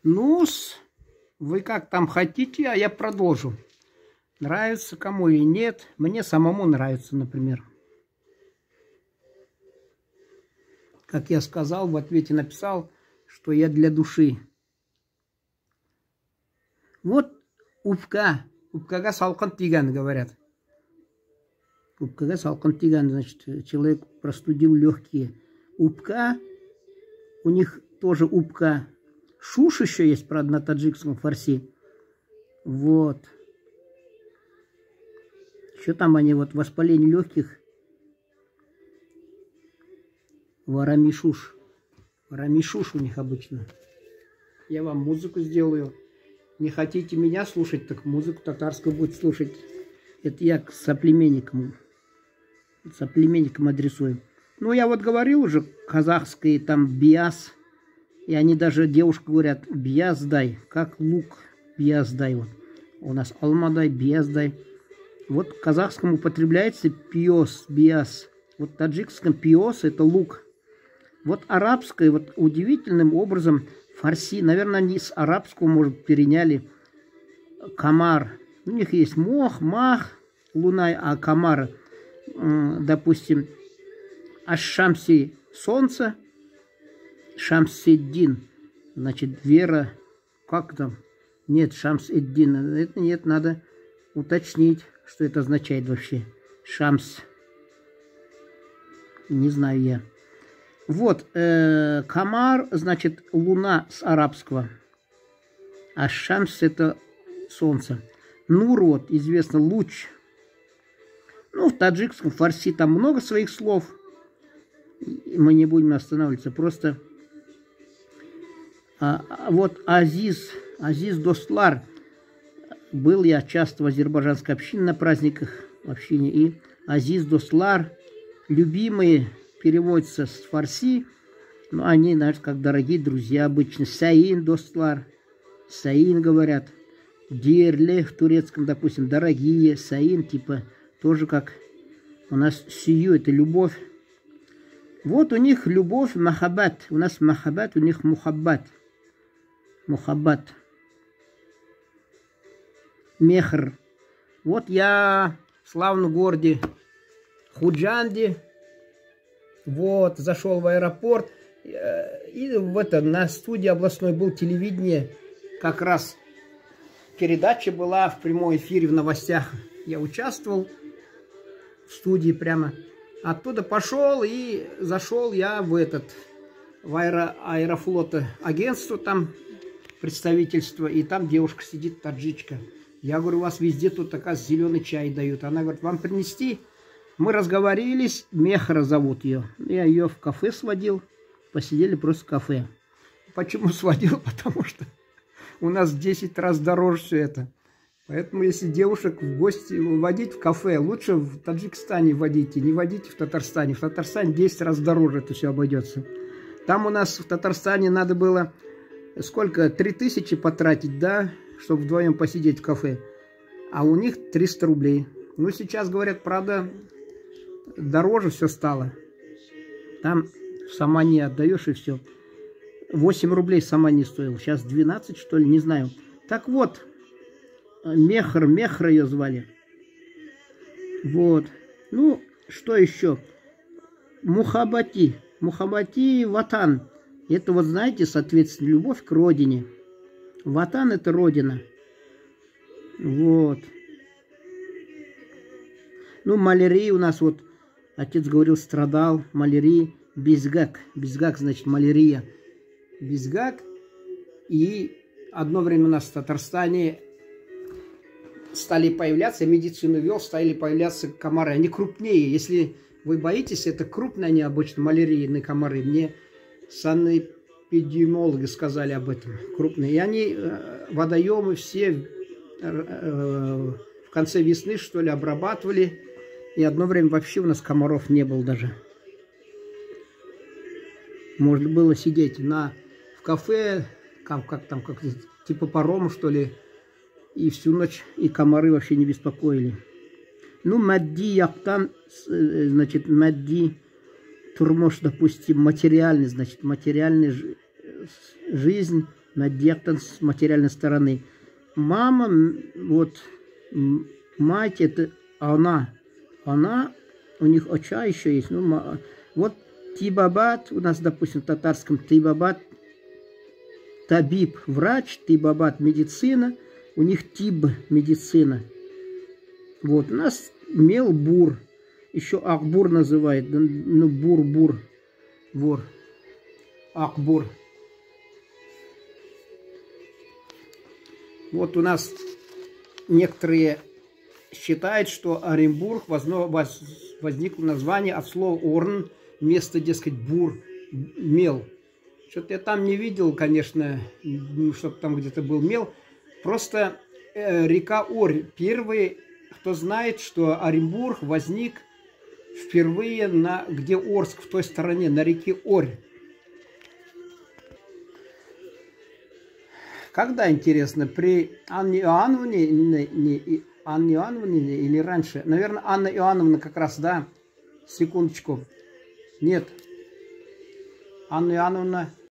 Ну, вы как там хотите, а я продолжу. Нравится кому или нет. Мне самому нравится, например. Как я сказал, в ответе написал, что я для души. Вот упка. Упкага салкан тиган, говорят. Упкага салкан тиган, значит, человек простудил легкие. Упка, у них тоже упка. Шуш еще есть, правда, на таджикском фарси. Вот. Еще там они, вот, воспаление легких. Варамишуш. Варамишуш у них обычно. Я вам музыку сделаю. Не хотите меня слушать, так музыку татарскую будет слушать. Это я к соплеменникам адресую. Ну, я вот говорил уже, казахский там биас. И они даже, девушка говорят, биас дай. Как лук, биас дай. Вот. У нас алма дай, биас дай. Вот в казахском употребляется пиос, биас. Вот в таджикском пиос это лук. Вот арабское, вот удивительным образом фарси, наверное, они с арабского, может, переняли камар. У них есть мох, мах, луна, а камар, допустим, аш-шамси солнце, шамс-эд-дин, значит, вера, как там? Нет, шамс-эд-дин, это нет, надо уточнить, что это означает вообще. Шамс, не знаю я. Вот, камар, значит, луна с арабского, а шамс это солнце. Нур, вот, известно, луч. Ну, в таджикском фарси там много своих слов. Мы не будем останавливаться, просто... вот Азиз Достлар. Был я часто в азербайджанской общине на праздниках в общине. И Азиз Достлар, любимые, переводится с фарси, но они, знаешь, как дорогие друзья обычно. Саин Достлар, Саин говорят. Дерле в турецком, допустим, дорогие. Саин, типа, тоже как у нас сию, это любовь. Вот у них любовь, махаббат. У нас махаббат, у них мухаббат. Мухаббат. Мехр. Вот я в славном городе Худжанде. Вот, зашел в аэропорт. И на студии областной был телевидение. Как раз передача была в прямом эфире в новостях. Я участвовал в студии прямо. Оттуда пошел и зашел я в аэрофлота агентство, там представительство. И там девушка сидит, таджичка. Я говорю, у вас везде тут такая зеленый чай дают. Она говорит, вам принести? Мы разговорились, Мехра зовут ее. Я ее в кафе сводил, посидели просто в кафе. Почему сводил? Потому что у нас в 10 раз дороже все это. Поэтому, если девушек в гости водить в кафе, лучше в Таджикистане водите, не водите в Татарстане. В Татарстане 10 раз дороже это все обойдется. Там у нас в Татарстане надо было сколько? 3000 потратить, да, чтобы вдвоем посидеть в кафе. А у них 300 рублей. Ну, сейчас, говорят, правда, дороже все стало. Там в Самане отдаешь и все. 8 рублей сама не стоил. Сейчас 12, что ли, не знаю. Так вот, Мехр ее звали. Вот. Ну, что еще? Мухаббати. Мухаббати ватан. Это вот, знаете, соответственно, любовь к родине. Ватан это родина. Вот. Ну, малярия у нас вот, отец говорил, страдал, малярия, безгак. Безгак значит малярия. Безгак. И одно время у нас в Татарстане стали появляться, медицину вел, стали появляться комары. Они крупнее. Если вы боитесь, это крупные они обычно, малярийные комары. Мне санэпидемиологи сказали об этом. Крупные. И они, водоемы все в конце весны, что ли, обрабатывали. И одно время вообще у нас комаров не было даже. Можно было сидеть в кафе, как типа парома, что ли, и всю ночь, и комары вообще не беспокоили. Ну, мадди яктан, значит, мадди турмош, допустим, материальный, значит, материальная жизнь, Надежда с материальной стороны. Мама, вот, мать, это она. Она, у них отча еще есть. Ну, вот Тибабат, у нас, допустим, в татарском Тибабат, Табиб, врач, Тибабат, медицина, у них Тиб, медицина. Вот, у нас Мел-Бур, еще Акбур называют, ну, Бур-Бур, вор, Акбур. Вот у нас некоторые считают, что Оренбург возникло название от слова Орн, место, дескать, бур, мел. Что-то я там не видел, конечно, чтобы там где-то был мел. Просто река Орь. Первый, кто знает, что Оренбург возник впервые где Орск, в той стороне, на реке Орь. Когда, интересно, при Анне Иоанновне или раньше? Наверное, Анна Иоанновна как раз, да? Секундочку. Нет. Анна Иоанновна